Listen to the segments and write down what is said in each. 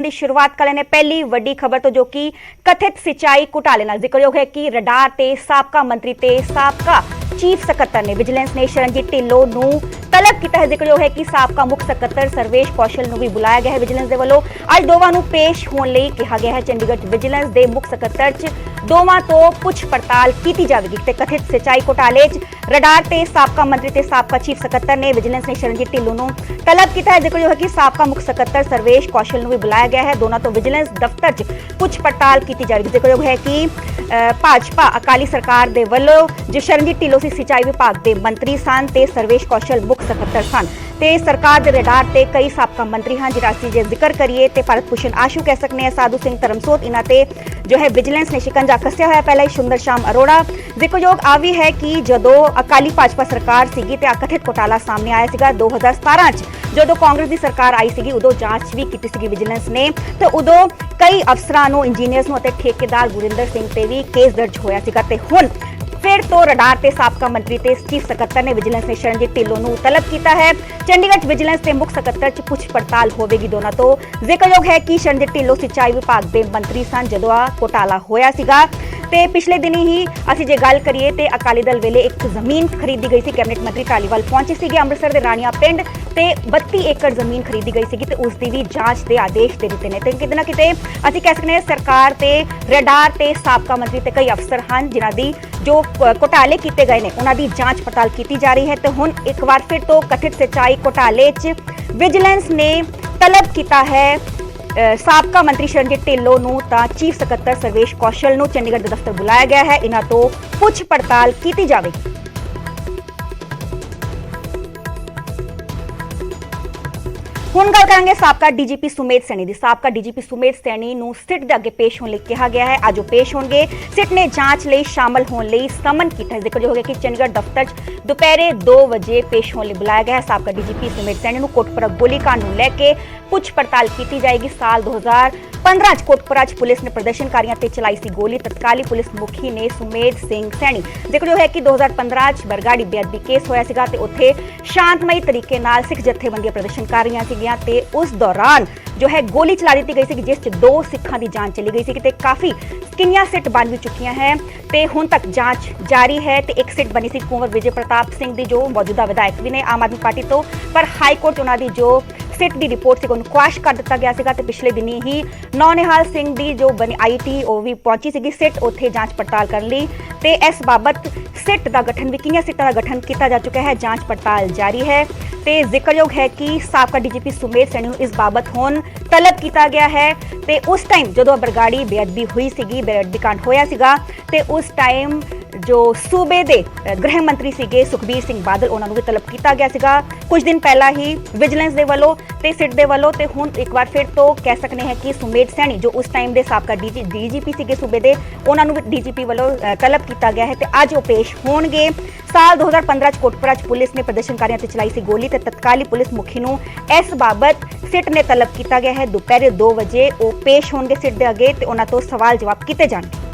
ਦੀ ਸ਼ੁਰੂਆਤ ਕਰਨ ਨੇ ਪਹਿਲੀ ਵੱਡੀ ਖਬਰ ਤੋਂ ਜੋ ਕਿ ਕਥਿਤ ਸਿਚਾਈ ਘੁਟਾਲੇ ਨਾਲ ਜ਼ਿਕਰਯੋਗ ਹੈ ਕਿ ਰਡਾਰ ਤੇ ਸਾਬਕਾ ਮੰਤਰੀ ਤੇ ਸਾਬਕਾ ਚੀਫ ਸਕੱਤਰ ਨੇ ਵਿਜੀਲੈਂਸ ਨੇ ਸ਼ਰਨਜੀਤ ਢਿੱਲੋਂ ਨੂੰ ਤਲਬ ਕੀਤਾ ਹੈ। ਜ਼ਿਕਰਯੋਗ ਹੈ ਕਿ ਸਾਬਕਾ ਮੁੱਖ ਸਕੱਤਰ ਸਰਵੇਸ਼ ਕੌਸ਼ਲ ਨੂੰ ਵੀ ਬੁਲਾਇਆ ਗਿਆ ਹੈ ਵਿਜੀਲੈਂਸ ਦੇ ਵੱਲੋਂ। ਅੱਜ ਦੋਵਾਂ ਨੂੰ ਪੇਸ਼ ਹੋਣ ਲਈ ਕਿਹਾ ਗਿਆ ਹੈ। ਚੰਡੀਗੜ੍ਹ ਵਿਜੀਲੈਂਸ ਦੇ ਮੁੱਖ ਸਕੱਤਰ 'ਚ ਦੋਵਾਂ ਤੋਂ ਪੁੱਛ ਪੜਤਾਲ ਕੀਤੀ ਜਾਵੇਗੀ ਤੇ ਕਥਿਤ ਸਿਚਾਈ ਘੁਟਾਲੇ 'ਚ ਰਡਾਰ ਤੇ ਸਾਬਕਾ ਮੰਤਰੀ ਤੇ ਸਾਬਕਾ ਚੀਫ ਸਕੱਤਰ ਨੇ ਵਿਜੀਲੈਂਸ ਨੇ ਸ਼ਰਨਜੀਤ ਢਿੱਲੋਂ ਨੂੰ ਤਲਬ ਕੀਤਾ ਹੈ। ਜ਼ਿਕਰਯੋਗ ਹੈ ਕਿ ਸਾਬਕਾ ਮੁੱਖ ਸਕੱਤਰ ਸਰਵੇਸ਼ ਕੌਸ਼ਲ ਨੂੰ ਵੀ ਬੁਲਾਇਆ ਗਿਆ ਹੈ। ਦੋਨਾਂ ਤੋਂ ਵਿਜੀਲੈਂਸ ਦਫ਼ਤਰ 'ਚ ਪੁੱਛ ਪੜਤਾਲ ਕੀਤੀ ਜਾਵੇਗੀ। ਜ਼ਿਕਰਯੋਗ ਹੈ ਕਿ ਭਾਜਪਾ ਅਕਾਲੀ ਸਰਕਾਰ ਦੇ ਵੱਲੋਂ ਜੋ ਸ਼ਰਨਜੀਤ ਢਿੱਲੋਂ ਸੀ ਸਿੰਚਾਈ ਵਿਭਾਗ ਦੇ ਮੰਤਰੀ ਸਨ ਤੇ ਸਰਵੇਸ਼ ਕੌਸ਼ਲ ਮੁੱਖ ਸਕੱਤਰ ਸਨ ਤੇ ਸਰਕਾਰ ਦੇ ਰਡਾਰ ਤੇ ਕਈ ਸਾਬਕਾ ਮੰਤਰੀ ਹਨ। ਜਿਹੜਾ ਅਸੀਂ ਜੇ ਜ਼ਿਕਰ ਕਰੀਏ ਤੇ ਭਾਰਤ ਭੂਸ਼ਣ ਆਸ਼ੂ ਕਹਿ ਸਕਨੇ ਆ, ਸਾਧੂ ਸਿੰਘ ਧਰਮਸੋਤ, ਇਹਨਾਂ ਤੇ ਜੋ ਹੈ ਵਿਜੀਲੈਂਸ ਨੇ ਸ਼ਿਕੰਜਾ ਕੱਸਿਆ ਹੋਇਆ। ਪਹਿਲਾਂ ਹੀ ਸੁੰਦਰ ਸ਼ਾਮ ਅਰੋੜਾ। ਜ਼ਿਕਰਯੋਗ ਆ ਵੀ ਹੈ ਕਿ ਜਦੋਂ ਅਕਾਲੀ ਭਾਜਪਾ ਸਰਕਾਰ ਸੀਗੀ ਤੇ ਕਥਿਤ ਘੁਟਾਲਾ ਸਾਹਮਣੇ ਆਇਆ ਸੀਗਾ 2017 ਚ ਜਦੋਂ ਕਾਂਗਰਸ ਦੀ ਸਰਕਾਰ ਆਈ ਸੀਗੀ, ਉਦੋਂ ਜਾਂਚ ਵੀ ਕੀਤੀ ਸੀਗੀ ਵਿਜੀਲੈਂਸ ਨੇ ਤੇ ਉਦੋਂ ਕਈ ਅਫਸਰਾਂ ਨੂੰ, ਇੰਜੀਨੀਅਰਸ ਨੂੰ ਅਤੇ ਠੇਕੇਦਾਰ ਗੁਰਿੰਦਰ ਸਿੰਘ ਤੇ ਵੀ ਕੇਸ ਦਰਜ ਹੋਇਆ ਸੀਗਾ ਤੇ ਹੁਣ ਫਿਰ ਤੋਂ ਰਡਾਰ ਤੇ ਸਾਬਕਾ ਮੰਤਰੀ ਤੇ ਚੀਫ ਸਕੱਤਰ ਨੇ ਵਿਜੀਲੈਂਸ ਨੇ ਸ਼ਰਨਜੀਤ ਢਿੱਲੋਂ ਨੂੰ ਤਲਬ ਕੀਤਾ ਹੈ। ਚੰਡੀਗੜ੍ਹ ਵਿਜੀਲੈਂਸ ਦੇ ਮੁੱਖ ਸਕੱਤਰ 'ਚ ਪੁੱਛ ਪੜਤਾਲ ਹੋਵੇਗੀ ਦੋਨਾਂ ਤੋਂ। ਜ਼ਿਕਰਯੋਗ ਹੈ ਕਿ ਸ਼ਰਨਜੀਤ ਢਿੱਲੋਂ ਸਿੰਚਾਈ ਵਿਭਾਗ ਦੇ ਮੰਤਰੀ ਸਨ ਜਦੋਂ ਆ ਘੁਟਾਲਾ ਹੋਇਆ ਸੀਗਾ ਤੇ ਪਿਛਲੇ ਦਿਨੀ ਹੀ ਅਸੀਂ ਜੇ ਗੱਲ ਕਰੀਏ ਤੇ ਅਕਾਲੀ ਦਲ ਵੇਲੇ ਇੱਕ ਜ਼ਮੀਨ ਖਰੀਦੀ ਗਈ ਸੀ। ਕੈਬਨਿਟ ਮੰਤਰੀ ਧਾਲੀਵਾਲ ਪਹੁੰਚੇ ਸੀਗੇ ਅੰਮ੍ਰਿਤਸਰ ਦੇ ਰਾਣੀਆਂ ਪਿੰਡ ਤੇ 32 ਏਕੜ ਜ਼ਮੀਨ ਖਰੀਦੀ ਗਈ ਸੀਗੀ ਤੇ ਉਸ ਦੀ ਵੀ ਜਾਂਚ ਦੇ ਆਦੇਸ਼ ਦੇ ਦਿੱਤੇ ਨੇ ਤੇ ਕਿਤੇ ਨਾ ਕਿਤੇ ਅਸੀਂ ਕਹਿ ਸਕਦੇ ਹਾਂ ਸਰਕਾਰ ਤੇ ਰਡਾਰ ਤੇ ਸਾਬਕਾ ਮੰਤਰੀ ਤੇ ਕਈ ਅਫਸਰ ਹਨ ਜਿਨ੍ਹਾਂ ਦੀ ਜੋ ਘੁਟਾਲੇ ਕੀਤੇ ਗਏ ਨੇ ਉਹਨਾਂ ਦੀ ਜਾਂਚ ਪੜਤਾਲ ਕੀਤੀ ਜਾ ਰਹੀ ਹੈ ਤੇ ਹੁਣ ਇੱਕ ਵਾਰ ਫਿਰ ਤੋਂ ਕਥਿਤ ਸਿੰਚਾਈ ਘੁਟਾਲੇ 'ਚ ਵਿਜੀਲੈਂਸ ਨੇ ਤਲਬ ਕੀਤਾ ਹੈ ਸਾਬਕਾ ਮੰਤਰੀ ਸ਼ਰਨਜੀਤ ਢਿੱਲੋਂ ਨੂੰ ਤਾਂ ਚੀਫ ਸਕੱਤਰ ਸਰਵੇਸ਼ ਕੌਸ਼ਲ ਨੂੰ ਚੰਡੀਗੜ੍ਹ ਦੇ ਦਫ਼ਤਰ ਬੁਲਾਇਆ ਗਿਆ ਹੈ। ਇਹਨਾਂ ਤੋਂ ਪੁੱਛ ਪੜਤਾਲ ਕੀਤੀ ਜਾਵੇਗੀ। ਹੁਣ ਗੱਲ ਕਰਾਂਗੇ ਸਾਬਕਾ ਡੀਜੀਪੀ ਸੁਮੇਧ ਸੈਣੀ ਦੀ। ਸਾਬਕਾ ਡੀਜੀਪੀ ਸੁਮੇਧ ਸੈਣੀ ਨੂੰ ਸਿੱਟ ਦੇ ਅੱਗੇ ਪੇਸ਼ ਹੋਣ ਲਈ ਕਿਹਾ ਗਿਆ ਹੈ। ਅੱਜ ਉਹ ਪੇਸ਼ ਹੋਣਗੇ। ਸਿੱਟ ਨੇ ਜਾਂਚ ਲਈ ਸ਼ਾਮਲ ਹੋਣ ਲਈ ਸਮਨ ਕੀਤਾ ਹੈ। ਜ਼ਿਕਰ ਹੋ ਗਿਆ ਕਿ ਚੰਡੀਗੜ੍ਹ ਦਫ਼ਤਰ 'ਚ ਦੁਪਹਿਰੇ 2 ਵਜੇ ਪੇਸ਼ ਹੋਣ ਲਈ ਬੁਲਾਇਆ ਗਿਆ ਹੈ। ਸਾਬਕਾ ਡੀਜੀਪੀ ਸੁਮੇਧ ਸੈਣੀ ਨੂੰ ਕੋਟਪੁਰਾ ਗੋਲੀकांड ਨੂੰ ਲੈ ਕੇ ਪੁੱਛ ਪੜਤਾਲ ਕੀਤੀ ਜਾਏਗੀ। ਸਾਲ 2015 ਚ ਕੋਟਪੁਰਾ ਚ ਪੁਲਿਸ ਨੇ ਪ੍ਰਦਰਸ਼ਨਕਾਰੀਆਂ ਤੇ ਚਲਾਈ ਸੀ ਗੋਲੀ। ਤਤਕਾਲੀ ਪੁਲਿਸ ਮੁਖੀ ਨੇ ਸੁਮੇਧ ਸਿੰਘ ਸੈਣੀ, ਜ਼ਿਕਰ ਹੈ ਕਿ 2015 ਚ ਬਰਗਾੜੀ ਬੇਅਦਬੀ ਕੇਸ ਹੋਇਆ ਸੀਗਾ ਤੇ ਉੱਥੇ ਸ਼ਾਂਤਮਈ ਤਰੀਕੇ ਨਾਲ ਸਿੱਖ ਜਥੇਬੰਦੀਆਂ ਪ੍ਰਦਰਸ਼ਨਕਾਰੀਆਂ ਸੀਗੀਆਂ ਤੇ ਉਸ ਦੌਰਾਨ ਜੋ ਹੈ ਗੋਲੀ ਚਲਾ ਦਿੱਤੀ ਗਈ ਸੀ ਜਿਸ ਚ 2 ਸਿੱਖਾਂ ਦੀ ਜਾਨ ਚਲੀ ਗਈ ਸੀ ਤੇ ਕਾਫੀ ਕਿੰਨੀਆਂ ਸਿੱਟ ਬਣ ਵੀ ਚੁੱਕੀਆਂ ਹੈ ਤੇ ਹੁਣ ਤੱਕ ਜਾਂਚ ਜਾਰੀ ਹੈ ਤੇ ਇੱਕ ਸਿੱਟ ਬਣੀ ਸੀ ਕੁੰਵਰ ਵਿਜੇ ਪ੍ਰਤਾਪ ਸਿੰਘ ਦੀ ਜੋ ਮੌਜੂਦਾ ਵਿਧਾਇਕ ਵੀ ਨੇ ਆਮ ਆਦਮੀ ਪਾਰਟੀ ਤੋਂ, ਪਰ ਹਾਈ ਕੋਰਟ ਉਹਨਾਂ ਦੀ ਜੋ ਸਿੱਟ ਦੀ ਰਿਪੋਰਟ ਸੀ ਉਹਨੂੰ ਕੁਐਸ਼ ਕਰ ਦਿੱਤਾ ਗਿਆ ਸੀਗਾ ਤੇ ਪਿਛਲੇ ਦਿਨੀ ਹੀ ਨੌਨਿਹਾਲ ਸਿੰਘ ਦੀ ਜੋ ਬਣੀ ਆਈਟੀ ਉਹ ਵੀ ਪਹੁੰਚੀ ਸੀਗੀ ਸਿੱਟ ਉੱਥੇ ਜਾਂਚ ਪੜਤਾਲ ਕਰਨ ਲਈ ਤੇ ਇਸ ਬਾਬਤ ਸਿੱਟ ਦਾ ਗਠਨ ਵੀ ਕਿੰਨੀਆਂ ਸਿੱਟਾਂ ਦਾ ਗਠਨ ਕੀਤਾ ਜਾ ਚੁੱਕਾ ਹੈ। ਜਾਂਚ ਪੜਤਾਲ ਜਾਰੀ ਹੈ ਤੇ ਜ਼ਿਕਰਯੋਗ ਹੈ ਕਿ ਸਾਬਕਾ ਡੀਜੀਪੀ ਸੁਮੇਧ ਸੈਣੀ ਨੂੰ ਇਸ ਬਾਬਤ ਹੁਣ ਤਲਬ ਕੀਤਾ ਗਿਆ ਹੈ ਤੇ ਉਸ ਟਾਈਮ ਜਦੋਂ ਬਰਗਾੜੀ ਬੇਅਦਬੀ ਹੋਈ ਸੀਗੀ, ਬੇਅਦਬੀ ਕਾਂਡ ਹੋਇਆ ਸੀਗਾ ਤੇ ਉਸ ਟਾਈਮ ਜੋ ਸੂਬੇ ਦੇ ਗ੍ਰਹਿ ਮੰਤਰੀ ਸੀਗੇ ਸੁਖਬੀਰ ਸਿੰਘ ਬਾਦਲ, ਉਹਨਾਂ ਨੂੰ ਵੀ ਤਲਬ ਕੀਤਾ ਗਿਆ ਸੀਗਾ ਕੁਝ ਦਿਨ ਪਹਿਲਾਂ ਹੀ ਵਿਜੀਲੈਂਸ ਦੇ ਵੱਲੋਂ ਤੇ ਸਿੱਟ ਦੇ ਵੱਲੋਂ ਤੇ ਹੁਣ ਇੱਕ ਵਾਰ ਫਿਰ ਤੋਂ ਕਹਿ ਸਕਦੇ ਹਾਂ ਕਿ ਸੁਮੇਧ ਸੈਣੀ ਜੋ ਉਸ ਟਾਈਮ ਦੇ ਸਾਬਕਾ ਡੀਜੀਪੀ ਸੀਗੇ ਸੂਬੇ ਦੇ, ਉਹਨਾਂ ਨੂੰ ਵੀ ਡੀਜੀਪੀ ਵੱਲੋਂ ਤਲਬ ਕੀਤਾ ਗਿਆ ਹੈ ਤੇ ਅੱਜ ਉਹ ਪੇਸ਼ ਹੋਣਗੇ। ਸਾਲ 2015 ਚ ਕੋਟਪੁਰਾ ਚ ਪੁਲਿਸ ਨੇ ਪ੍ਰਦਰਸ਼ਨਕਾਰੀਆਂ ਤੇ ਚਲਾਈ ਸੀ ਗੋਲੀ ਤੇ ਤਤਕਾਲੀ ਪੁਲਿਸ ਮੁਖੀ ਨੂੰ ਇਸ ਬਾਬਤ ਸਿੱਟ ਨੇ ਤਲਬ ਕੀਤਾ ਗਿਆ ਹੈ। ਦੁਪਹਿਰੇ 2 ਵਜੇ ਉਹ ਪੇਸ਼ ਹੋਣਗੇ ਸਿੱਟ ਦੇ ਅੱਗੇ ਤੇ ਉਹਨਾਂ ਤੋਂ ਸਵਾਲ ਜਵਾਬ ਕੀਤੇ ਜਾਣਗੇ।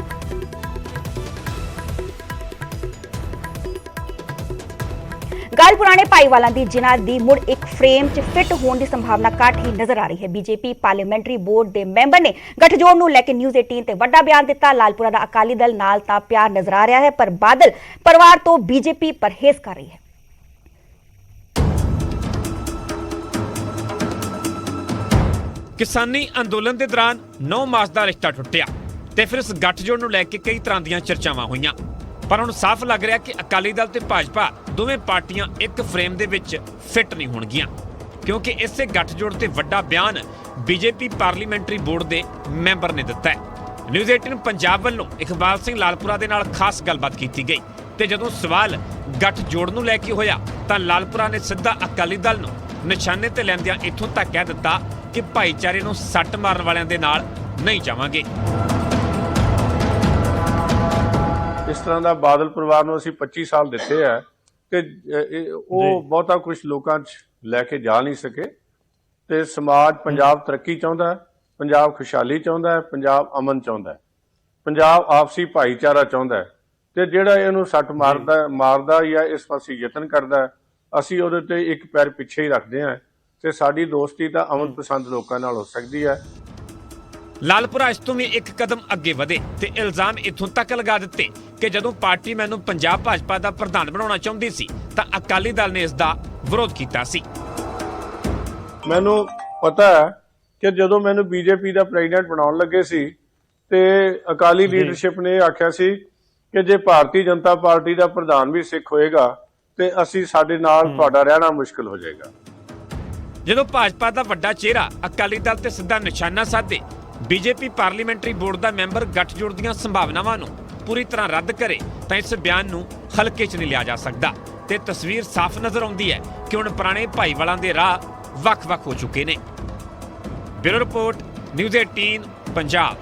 ਗੱਲ ਪੁਰਾਣੇ ਭਾਈਵਾਲਾਂ ਦੀ ਜਿਨ੍ਹਾਂ ਦੀ ਮੁੜ ਇੱਕ ਫਰੇਮ 'ਚ ਫਿੱਟ ਹੋਣ ਦੀ ਸੰਭਾਵਨਾ ਘੱਟ ਹੀ ਨਜ਼ਰ ਆ ਰਹੀ ਹੈ। ਬੀਜੇਪੀ ਪਾਰਲੀਮੈਂਟਰੀ ਬੋਰਡ ਦੇ ਮੈਂਬਰ ਨੇ ਗਠਜੋੜ ਨੂੰ ਲੈ ਕੇ ਨਿਊਜ਼ 18 ਤੇ ਵੱਡਾ ਬਿਆਨ ਦਿੱਤਾ। ਲਾਲਪੁਰਾ ਦਾ ਅਕਾਲੀ ਦਲ ਨਾਲ ਤਾਂ ਪਿਆਰ ਨਜ਼ਰ ਆ ਰਿਹਾ ਹੈ ਪਰ ਬਾਦਲ ਪਰਿਵਾਰ ਤੋਂ ਬੀਜੇਪੀ ਪਰਹੇਜ਼ ਕਰ ਰਹੀ ਹੈ। ਕਿਸਾਨੀ ਅੰਦੋਲਨ ਦੇ ਦੌਰਾਨ 9 ਮਾਰਚ ਦਾ ਰਿਸ਼ਤਾ ਟੁੱਟਿਆ ਤੇ ਫਿਰ ਇਸ ਗੱਠਜੋੜ ਨੂੰ ਲੈ ਕੇ ਕਈ ਤਰ੍ਹਾਂ ਦੀਆਂ ਚਰਚਾਵਾਂ ਹੋਈਆਂ ਪਰ ਹੁਣ ਸਾਫ਼ ਲੱਗ ਰਿਹਾ ਕਿ ਅਕਾਲੀ ਦਲ ਤੇ ਭਾਜਪਾ ਦੋਵੇਂ ਪਾਰਟੀਆਂ ਇੱਕ ਫਰੇਮ ਦੇ ਵਿੱਚ ਫਿੱਟ ਨਹੀਂ ਹੋਣਗੀਆਂ ਕਿਉਂਕਿ ਇਸੇ ਗੱਠਜੋੜ ਤੇ ਵੱਡਾ ਬਿਆਨ ਬੀਜੇਪੀ ਪਾਰਲੀਮੈਂਟਰੀ ਬੋਰਡ ਦੇ ਮੈਂਬਰ ਨੇ ਦਿੱਤਾ ਹੈ। ਨਿਊਜ਼ 18 ਪੰਜਾਬ ਵੱਲੋਂ ਇਕਬਾਲ ਸਿੰਘ ਲਾਲਪੁਰਾ ਦੇ ਨਾਲ ਖਾਸ ਗੱਲਬਾਤ ਕੀਤੀ ਗਈ ਤੇ ਜਦੋਂ ਸਵਾਲ ਗੱਠਜੋੜ ਨੂੰ ਲੈ ਕੇ ਹੋਇਆ ਤਾਂ ਲਾਲਪੁਰਾ ਨੇ ਸਿੱਧਾ ਅਕਾਲੀ ਦਲ ਨੂੰ ਨਿਸ਼ਾਨੇ ਤੇ ਲੈਂਦਿਆਂ ਇੱਥੋਂ ਤੱਕ ਕਹਿ ਦਿੱਤਾ ਕਿ ਭਾਈਚਾਰੇ ਨੂੰ ਸੱਟ ਮਾਰਨ ਵਾਲਿਆਂ ਦੇ ਨਾਲ ਨਹੀਂ ਜਾਵਾਂਗੇ। इस तरह का बादल परिवार ਨੂੰ ਅਸੀਂ 25 ਸਾਲ ਦਿੱਤੇ ਆ ਕਿ ਉਹ ਬਹੁਤਾ ਕੁਝ ਲੋਕਾਂ 'ਚ ਲੈ ਕੇ ਜਾ ਨਹੀਂ ਸਕੇ ਤੇ ਸਮਾਜ ਪੰਜਾਬ ਤਰੱਕੀ ਚਾਹੁੰਦਾ ਹੈ, ਪੰਜਾਬ ਖੁਸ਼ਹਾਲੀ ਚਾਹੁੰਦਾ ਹੈ, ਪੰਜਾਬ ਅਮਨ ਚਾਹੁੰਦਾ ਹੈ, ਪੰਜਾਬ ਆਪਸੀ ਭਾਈਚਾਰਾ ਚਾਹੁੰਦਾ ਹੈ ਤੇ ਜਿਹੜਾ ਇਹਨੂੰ ਸੱਟ ਮਾਰਦਾ ਜਾਂ ਇਸ ਪਾਸੇ ਯਤਨ ਕਰਦਾ ਅਸੀਂ ਉਹਦੇ ਤੇ ਇੱਕ ਪੈਰ ਪਿੱਛੇ ਹੀ ਰੱਖਦੇ ਹਾਂ ਤੇ ਸਾਡੀ ਦੋਸਤੀ ਤਾਂ ਅਮਨ ਪਸੰਦ ਲੋਕਾਂ ਨਾਲ ਹੋ ਸਕਦੀ ਹੈ। ਲਾਲਪੁਰਾ ਇਸ ਤੋਂ ਵੀ ਇੱਕ ਕਦਮ ਅੱਗੇ ਵਧੇ ਤੇ ਇਲਜ਼ਾਮ ਇੱਥੋਂ ਤੱਕ ਲਗਾ ਦਿੱਤੇ ਕਿ ਜਦੋਂ ਪਾਰਟੀ ਮੈਨੂੰ ਪੰਜਾਬ ਭਾਜਪਾ ਦਾ ਪ੍ਰਧਾਨ ਬਣਾਉਣਾ ਚਾਹੁੰਦੀ ਸੀ ਤਾਂ ਅਕਾਲੀ ਦਲ ਨੇ ਇਸ ਦਾ ਵਿਰੋਧ ਕੀਤਾ ਸੀ। ਮੈਨੂੰ ਪਤਾ ਹੈ ਕਿ ਜਦੋਂ ਮੈਨੂੰ ਬੀਜੇਪੀ ਦਾ ਪ੍ਰੈਜ਼ੀਡੈਂਟ ਬਣਾਉਣ ਲੱਗੇ ਸੀ ਤੇ ਅਕਾਲੀ ਲੀਡਰਸ਼ਿਪ ਨੇ ਆਖਿਆ ਸੀ ਕਿ ਜੇ ਭਾਰਤੀ ਜਨਤਾ ਪਾਰਟੀ ਦਾ ਪ੍ਰਧਾਨ ਵੀ ਸਿੱਖ ਹੋਏਗਾ ਤੇ ਅਸੀਂ ਸਾਡੇ ਨਾਲ ਤੁਹਾਡਾ ਰਹਿਣਾ ਮੁਸ਼ਕਲ ਹੋ ਜਾਏਗਾ। ਜਦੋਂ ਭਾਜਪਾ ਦਾ ਵੱਡਾ ਚਿਹਰਾ ਅਕਾਲੀ ਦਲ ਤੇ ਸਿੱਧਾ ਨਿਸ਼ਾਨਾ ਸਾਧੇ ਬੀਜੇਪੀ ਪਾਰਲੀਮੈਂਟਰੀ ਬੋਰਡ ਦਾ ਮੈਂਬਰ ਗੱਠਜੋੜ ਦੀਆਂ ਸੰਭਾਵਨਾਵਾਂ ਨੂੰ ਪੂਰੀ ਤਰ੍ਹਾਂ ਰੱਦ ਕਰੇ ਤਾਂ ਇਸ ਬਿਆਨ ਨੂੰ ਹਲਕੇ 'ਚ ਨਹੀਂ ਲਿਆ ਜਾ ਸਕਦਾ ਤੇ ਤਸਵੀਰ ਸਾਫ਼ ਨਜ਼ਰ ਆਉਂਦੀ ਹੈ ਕਿ ਹੁਣ ਪੁਰਾਣੇ ਭਾਈਵਾਲਾਂ ਦੇ ਰਾਹ ਵੱਖ-ਵੱਖ ਹੋ ਚੁੱਕੇ ਨੇ। Bureau report news 18 Punjab.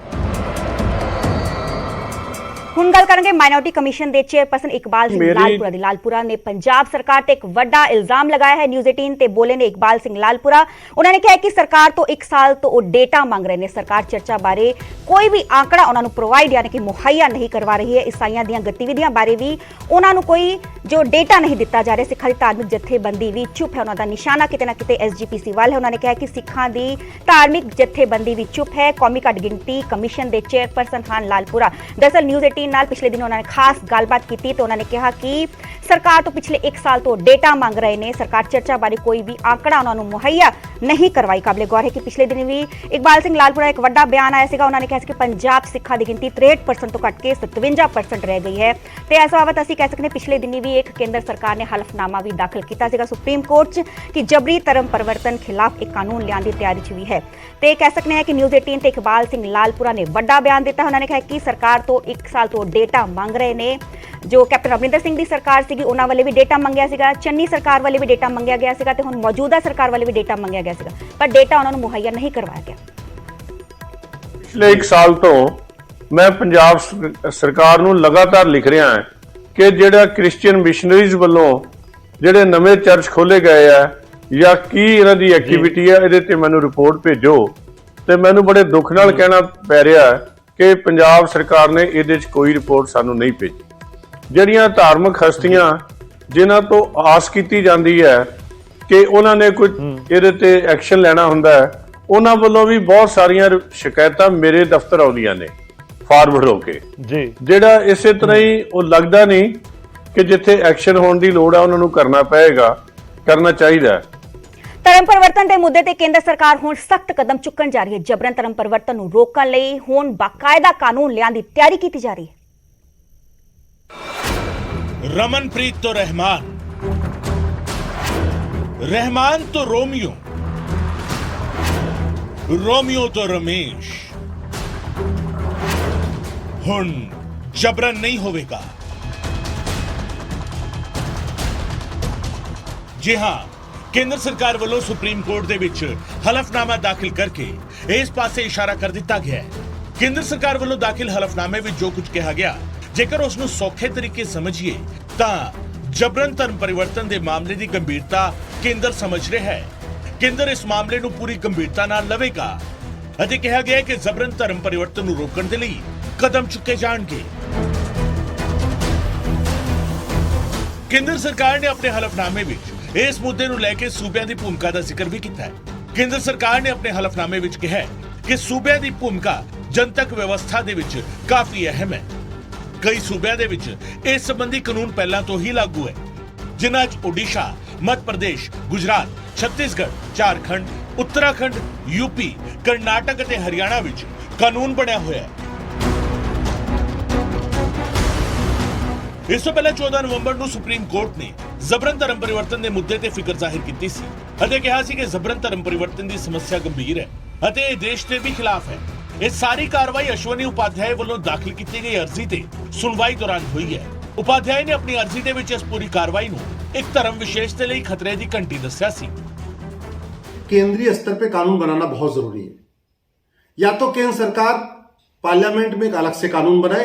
ਹੁਣ ਗੱਲ ਕਰਾਂਗੇ ਮਾਈਨੋਰਟੀ ਕਮਿਸ਼ਨ ਦੇ ਚੇਅਰਪਰਸਨ ਇਕਬਾਲ ਸਿੰਘ ਲਾਲਪੁਰਾ ਦੀ। ਲਾਲਪੁਰਾ ਨੇ ਪੰਜਾਬ ਸਰਕਾਰ ਤੇ ਇੱਕ ਵੱਡਾ ਇਲਜ਼ਾਮ ਲਗਾਇਆ ਹੈ। ਨਿਊਜ਼ 18 ਤੇ ਬੋਲੇ ਨੇ ਇਕਬਾਲ ਸਿੰਘ ਲਾਲਪੁਰਾ। ਉਹਨਾਂ ਨੇ ਕਿਹਾ ਕਿ ਸਰਕਾਰ ਤੋਂ 1 ਸਾਲ ਤੋਂ ਉਹ ਡੇਟਾ ਮੰਗ ਰਹੇ ਨੇ। ਸਰਕਾਰ ਚਰਚਾ ਬਾਰੇ ਕੋਈ ਵੀ ਆંકੜਾ ਉਹਨਾਂ ਨੂੰ ਪ੍ਰੋਵਾਈਡ ਯਾਨੀ ਕਿ ਮੁਹੱਈਆ ਨਹੀਂ ਕਰਵਾ ਰਹੀ ਹੈ। ਈਸਾਈਆਂ ਦੀਆਂ ਗਤੀਵਿਧੀਆਂ ਬਾਰੇ ਵੀ ਉਹਨਾਂ ਨੂੰ ਕੋਈ ਜੋ ਡੇਟਾ ਨਹੀਂ ਦਿੱਤਾ ਜਾ ਰਿਹਾ। ਸਿੱਖਾਂ ਦੀ ਧਾਰਮਿਕ ਜਥੇਬੰਦੀ ਵੀ ਚੁੱਪ ਹੈ। ਉਹਨਾਂ ਦਾ ਨਿਸ਼ਾਨਾ ਕਿਤੇ ਨਾ ਕਿਤੇ SGPC ਵੱਲ ਹੈ। ਉਹਨਾਂ ਨੇ ਕਿਹਾ ਕਿ ਸਿੱਖਾਂ ਦੀ ਧਾਰਮਿਕ ਜਥੇਬੰਦੀ ਵੀ ਚੁੱਪ ਹੈ। ਕੌਮੀ ਘੱਟ ਗਿਣਤੀ ਕਮਿਸ਼ਨ ਦੇ ਚੇਅਰਪਰਸਨ ਹਨ ਲਾਲਪੁਰਾ। ਦਰਅਸਲ ਨਿਊਜ਼ 18 ਨਾਲ ਪਿਛਲੇ ਦਿਨ ਉਹਨਾਂ ਨੇ ਖਾਸ ਗੱਲਬਾਤ ਕੀਤੀ ਤੇ ਉਹਨਾਂ ਨੇ ਕਿਹਾ ਕਿ ਸਰਕਾਰ ਤੋਂ ਪਿਛਲੇ 1 ਸਾਲ ਤੋਂ ਡੇਟਾ ਮੰਗ ਰਹੇ ਨੇ। ਸਰਕਾਰ ਚਰਚਾ ਬਾਰੇ ਕੋਈ ਵੀ ਆંકੜਾ ਉਹਨਾਂ ਨੂੰ ਮੁਹੱਈਆ ਨਹੀਂ ਕਰਵਾਈ। ਕਾਬਲੇ ਗੌਰ ਹੈ ਕਿ ਪਿਛਲੇ ਦਿਨ ਵੀ ਇਕਬਾਲ ਸਿੰਘ ਲਾਲਪੁਰਾ ਇੱਕ ਵੱਡਾ ਬਿਆਨ ਆਇਆ ਸੀਗਾ। ਉਹਨਾਂ ਨੇ ਕਿਹਾ ਸੀ ਕਿ ਪੰਜਾਬ ਸਿੱਖਾਂ ਦੀ ਗਿਣਤੀ 63% ਤੋਂ ਘੱਟ ਕੇ 57% ਰਹਿ ਗਈ ਹੈ ਤੇ ਇਸ ਬਾਬਤ ਅਸੀਂ ਕਹਿ ਸਕਦੇ ਪਿਛਲੇ ਦਿਨੀ ਵੀ ਇੱਕ ਕੇਂਦਰ ਸਰਕਾਰ ਨੇ ਹਲਫਨਾਮਾ ਵੀ ਦਾਖਲ ਕੀਤਾ ਸੀਗਾ ਸੁਪਰੀਮ ਕੋਰਟ 'ਚ ਕਿ ਜਬਰੀ ਧਰਮ ਪਰਿਵਰਤਨ ਖਿਲਾਫ ਇੱਕ ਕਾਨੂੰਨ ਲਿਆਉਣ ਦੀ ਤਿਆਰੀ 'ਚ ਵੀ ਹੈ ਤੇ ਕਹਿ ਸਕਦੇ ਹਾਂ ਕਿ ਨਿਊਜ਼ 18 ਤੇ ਇਕਬਾਲ ਸਿੰਘ ਲਾਲਪੁਰਾ ਨੇ ਵੱਡਾ ਬਿਆਨ ਦਿੱਤਾ। ਉਹਨਾਂ ਨੇ ਕਿਹਾ ਕਿ ਸਰਕਾਰ ਤੋਂ 1 ਸਾਲ ਤੋਂ ਡੇਟਾ ਮੰਗ ਰਹੇ ਨੇ। ਜੋ ਕੈਪਟਨ ਅਮਰਿੰਦਰ ਸਿੰਘ ਦੀ ਸਰਕਾਰ ਸੀਗੀ ਉਹਨਾਂ ਵੱਲੇ ਵੀ ਡੇਟਾ ਮੰਗਿਆ ਸੀਗਾ, ਚੰਨੀ ਸਰਕਾਰ ਵੱਲੇ ਵੀ ਡੇਟਾ ਮੰਗਿਆ ਗਿਆ ਸੀਗਾ ਤੇ ਹੁਣ ਮੌਜੂਦਾ ਸਰਕਾਰ ਵੱਲੇ ਵੀ ਡੇਟਾ ਮੰਗਿਆ ਗਿਆ ਸੀਗਾ ਪਰ ਡੇਟਾ ਉਹਨਾਂ ਨੂੰ ਮੁਹੱਈਆ ਨਹੀਂ ਕਰਵਾਇਆ ਗਿਆ। ਪਿਛਲੇ 1 ਸਾਲ ਤੋਂ ਮੈਂ ਪੰਜਾਬ ਸਰਕਾਰ ਨੂੰ ਲਗਾਤਾਰ ਲਿਖ ਰਿਹਾ ਹਾਂ ਕਿ ਜਿਹੜਾ ਕ੍ਰਿਸਚੀਅਨ ਮਿਸ਼ਨਰੀਜ਼ ਵੱਲੋਂ ਜਿਹੜੇ ਨਵੇਂ ਚਰਚ ਖੋਲੇ ਗਏ ਆ ਜਾਂ ਕੀ ਇਹਨਾਂ ਦੀ ਐਕਟੀਵਿਟੀ ਹੈ ਇਹਦੇ ਤੇ ਮੈਨੂੰ ਰਿਪੋਰਟ ਭੇਜੋ। ਤੇ ਮੈਨੂੰ ਬੜੇ ਦੁੱਖ ਨਾਲ ਕਹਿਣਾ ਪੈ ਰਿਹਾ ਕਿ ਪੰਜਾਬ ਸਰਕਾਰ ਨੇ ਇਹਦੇ 'ਚ ਕੋਈ ਰਿਪੋਰਟ ਸਾਨੂੰ ਨਹੀਂ ਭੇਜੀ। ਜਿਹੜੀਆਂ ਧਾਰਮਿਕ ਹਸਤੀਆਂ ਜਿਨ੍ਹਾਂ ਤੋਂ ਆਸ ਕੀਤੀ ਜਾਂਦੀ ਹੈ ਕਿ ਉਹਨਾਂ ਨੇ ਕੁਝ ਇਹਦੇ ਤੇ ਐਕਸ਼ਨ ਲੈਣਾ ਹੁੰਦਾ ਹੈ ਉਹਨਾਂ ਵੱਲੋਂ ਵੀ ਬਹੁਤ ਸਾਰੀਆਂ ਸ਼ਿਕਾਇਤਾਂ ਮੇਰੇ ਦਫ਼ਤਰ ਆਉਂਦੀਆਂ ਨੇ ਫਾਰਵਰਡ ਹੋ ਕੇ ਜੀ। ਜਿਹੜਾ ਇਸੇ ਤਰ੍ਹਾਂ ਹੀ ਉਹ ਲੱਗਦਾ ਨਹੀਂ ਕਿ ਜਿੱਥੇ ਐਕਸ਼ਨ ਹੋਣ ਦੀ ਲੋੜ ਹੈ ਉਹਨਾਂ ਨੂੰ ਕਰਨਾ ਪਏਗਾ, ਕਰਨਾ ਚਾਹੀਦਾ। ਧਰਮ ਪਰਿਵਰਤਨ ਦੇ ਮੁੱਦੇ ਤੇ ਕੇਂਦਰ ਸਰਕਾਰ ਹੁਣ ਸਖਤ ਕਦਮ ਚੁੱਕਣ ਜਾ ਰਹੀ ਹੈ। ਜਬਰਨ ਧਰਮ ਪਰਿਵਰਤਨ ਨੂੰ ਰੋਕਣ ਲਈ ਹੁਣ ਬਾਕਾਇਦਾ ਕਾਨੂੰਨ ਲਿਆਉਣ ਦੀ ਤਿਆਰੀ ਕੀਤੀ ਜਾ ਰਹੀ ਹੈ। रमनप्रीत तो रहमान, रहमान तो रोमियो, रोमियो तो रमेश। हुण जबरन नहीं होवेगा। जी हां, केंद्र सरकार वालों सुप्रीम कोर्ट दे विच हलफनामा दाखिल करके इस पासे इशारा कर दिता गया है। केंद्र सरकार वालों दाखिल हलफनामे में जो कुछ कहा गया जेकर उसनूं सौखे तरीके समझिए तां जबरन धर्म परिवर्तन के मामले की गंभीरता केंद्र समझ रहा है। केंद्र इस मामले नूं पूरी गंभीरता नाल लवेगा अते कहा गया कि जबरन धर्म परिवर्तन नूं रोकण दे लई कदम चुके जाणगे। केंद्र सरकार ने अपने हलफनामे विच इस मुद्दे नूं लैके सूबिਆਂ ਦੀ भूमिका ਦਾ ਜ਼ਿਕਰ भी किया है। केंद्र सरकार ने अपने हलफनामे विच कहा कि सूबिਆਂ ਦੀ भूमिका जनतक व्यवस्था दे विच काफी अहम है। कई सूबिਆਂ ਦੇ ਵਿੱਚ ਇਸ ਸੰਬੰਧੀ ਕਾਨੂੰਨ ਪਹਿਲਾਂ ਤੋਂ ਹੀ ਲਾਗੂ ਹੈ ਜਿਨ੍ਹਾਂ 'ਚ ਓਡੀਸ਼ਾ, ਮੱਧ ਪ੍ਰਦੇਸ਼, ਗੁਜਰਾਤ, ਛੱਤੀਸਗੜ੍ਹ, ਝਾਰਖੰਡ, ਉੱਤਰਾਖੰਡ, ਯੂਪੀ, ਕਰਨਾਟਕ ਅਤੇ ਹਰਿਆਣਾ ਵਿੱਚ ਕਾਨੂੰਨ ਬਣਿਆ ਹੋਇਆ ਹੈ। ਇਸ ਤੋਂ ਪਹਿਲਾਂ 14 ਨਵੰਬਰ ਨੂੰ ਸੁਪਰੀਮ ਕੋਰਟ ਨੇ ਜ਼ਬਰਨ ਧਰਮ ਪਰਿਵਰਤਨ ਦੇ ਮੁੱਦੇ ਤੇ ਫਿਕਰ ਜ਼ਾਹਿਰ ਕੀਤੀ ਸੀ ਅਤੇ ਕਿਹਾ ਸੀ ਕਿ ਜ਼ਬਰਨ ਧਰਮ ਪਰਿਵਰਤਨ ਦੀ ਸਮੱਸਿਆ ਗੰਭੀਰ ਹੈ ਅਤੇ ਇਹ ਦੇਸ਼ ਦੇ ਵੀ ਖਿਲਾਫ ਹੈ। ਇਹ ਸਾਰੀ ਕਾਰਵਾਈ ਅਸ਼ਵਨੀ ਉਪਾਧਿਆਏ ਵੱਲੋਂ ਦਾਖਲ ਕੀਤੀ ਗਈ ਅਰਜ਼ੀ ਤੇ ਸੁਣਵਾਈ ਦੌਰਾਨ ਹੋਈ ਹੈ। ਉਪਾਧਿਆਏ ਨੇ ਆਪਣੀ ਅਰਜ਼ੀ ਦੇ ਵਿੱਚ ਇਸ ਪੂਰੀ ਕਾਰਵਾਈ ਨੂੰ ਇੱਕ ਧਰਮ ਵਿਸ਼ੇਸ਼ ਦੇ ਲਈ ਖਤਰੇ ਦੀ ਘੰਟੀ ਦੱਸਿਆ ਸੀ। केंद्रीय स्तर पे कानून बनाना बहुत जरूरी है। या तो केंद्र सरकार पार्लियामेंट में एक अलग से कानून बनाए,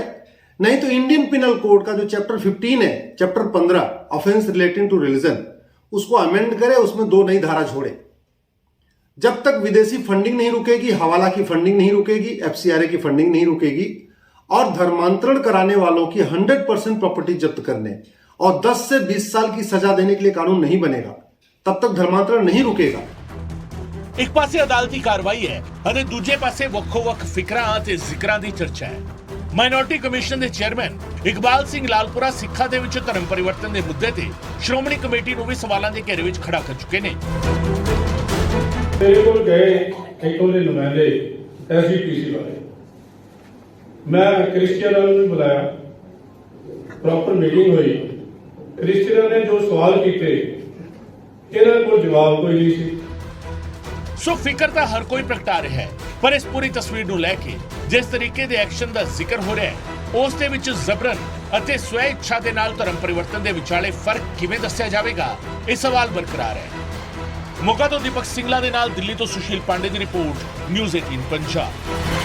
नहीं तो इंडियन पिनल कोड का जो चैप्टर 15 है, chapter 15 offence relating to religion, उसको अमेंड करे, उसमें 2 नई धारा जोड़े। जब तक विदेशी फंडिंग नहीं रुकेगी, हवाला की फंडिंग नहीं रुकेगी, FCRA की फंडिंग नहीं रुकेगी और धर्मांतरण कराने वालों की 100% प्रॉपर्टी जब्त करने और 10 से 20 साल की सजा देने के लिए कानून नहीं बनेगा, तब तक धर्मांतरण नहीं रुकेगा। ਇੱਕ ਪਾਸੇ ਅਦਾਲਤੀ ਕਾਰਵਾਈ ਹੈ ਅਤੇ ਦੂਜੇ ਪਾਸੇ ਵੱਖੋ-ਵੱਖ ਫਿਕਰਾਂ ਅਤੇ ਜ਼ਿਕਰਾਂ ਦੀ ਚਰਚਾ ਹੈ। ਮਾਈਨੋਰਟੀ ਕਮਿਸ਼ਨ ਦੇ ਚੇਅਰਮੈਨ ਇਕਬਾਲ ਸਿੰਘ ਲਾਲਪੁਰਾ ਸਿੱਖਾਂ ਦੇ ਵਿੱਚ ਧਰਮ ਪਰਿਵਰਤਨ ਦੇ ਮੁੱਦੇ ਤੇ ਸ਼੍ਰੋਮਣੀ ਕਮੇਟੀ ਨੂੰ ਵੀ ਸਵਾਲਾਂ ਦੇ ਘੇਰੇ ਵਿੱਚ ਖੜਾ ਕਰ ਚੁੱਕੇ ਨੇ। ਮੇਰੇ ਕੋਲ ਗਏ ਇੱਥੋਂ ਦੇ ਨੁਮਾਇੰਦੇ ਐਸਜੀਪੀਸੀ ਵਾਲੇ, ਮੈਂ ਕ੍ਰਿਸਚੀਅਨਾਂ ਨੂੰ ਵੀ ਬੁਲਾਇਆ, ਪ੍ਰੋਪਰ ਮੀਟਿੰਗ ਹੋਈ। ਕ੍ਰਿਸਚੀਅਨਾਂ ਨੇ ਜੋ ਸਵਾਲ ਕੀਤੇ ਇਹਨਾਂ ਕੋਲ ਜਵਾਬ ਕੋਈ ਨਹੀਂ ਸੀ। ਸੋ ਫਿਕਰ ਤਾਂ ਹਰ ਕੋਈ ਪ੍ਰਗਟਾ ਰਿਹਾ ਹੈ, ਪਰ ਇਸ ਪੂਰੀ ਤਸਵੀਰ ਨੂੰ ਲੈ ਕੇ ਜਿਸ ਤਰੀਕੇ ਦੇ ਐਕਸ਼ਨ ਦਾ ਜ਼ਿਕਰ ਹੋ ਰਿਹਾ ਹੈ ਉਸ ਦੇ ਵਿੱਚ ਜ਼ਬਰਨ ਅਤੇ ਸਵੈ ਇੱਛਾ ਦੇ ਨਾਲ ਧਰਮ ਪਰਿਵਰਤਨ ਦੇ ਵਿਚਾਲੇ ਫਰਕ ਕਿਵੇਂ ਦੱਸਿਆ ਜਾਵੇਗਾ, ਇਹ ਸਵਾਲ ਬਰਕਰਾਰ ਹੈ। ਮੋਗਾ ਤੋਂ ਦੀਪਕ ਸਿੰਘਲਾ ਦੇ ਨਾਲ ਦਿੱਲੀ ਤੋਂ ਸੁਸ਼ੀਲ ਪਾਂਡੇ ਦੀ ਰਿਪੋਰਟ, ਨਿਊਜ਼ 18 ਪੰਜਾਬ।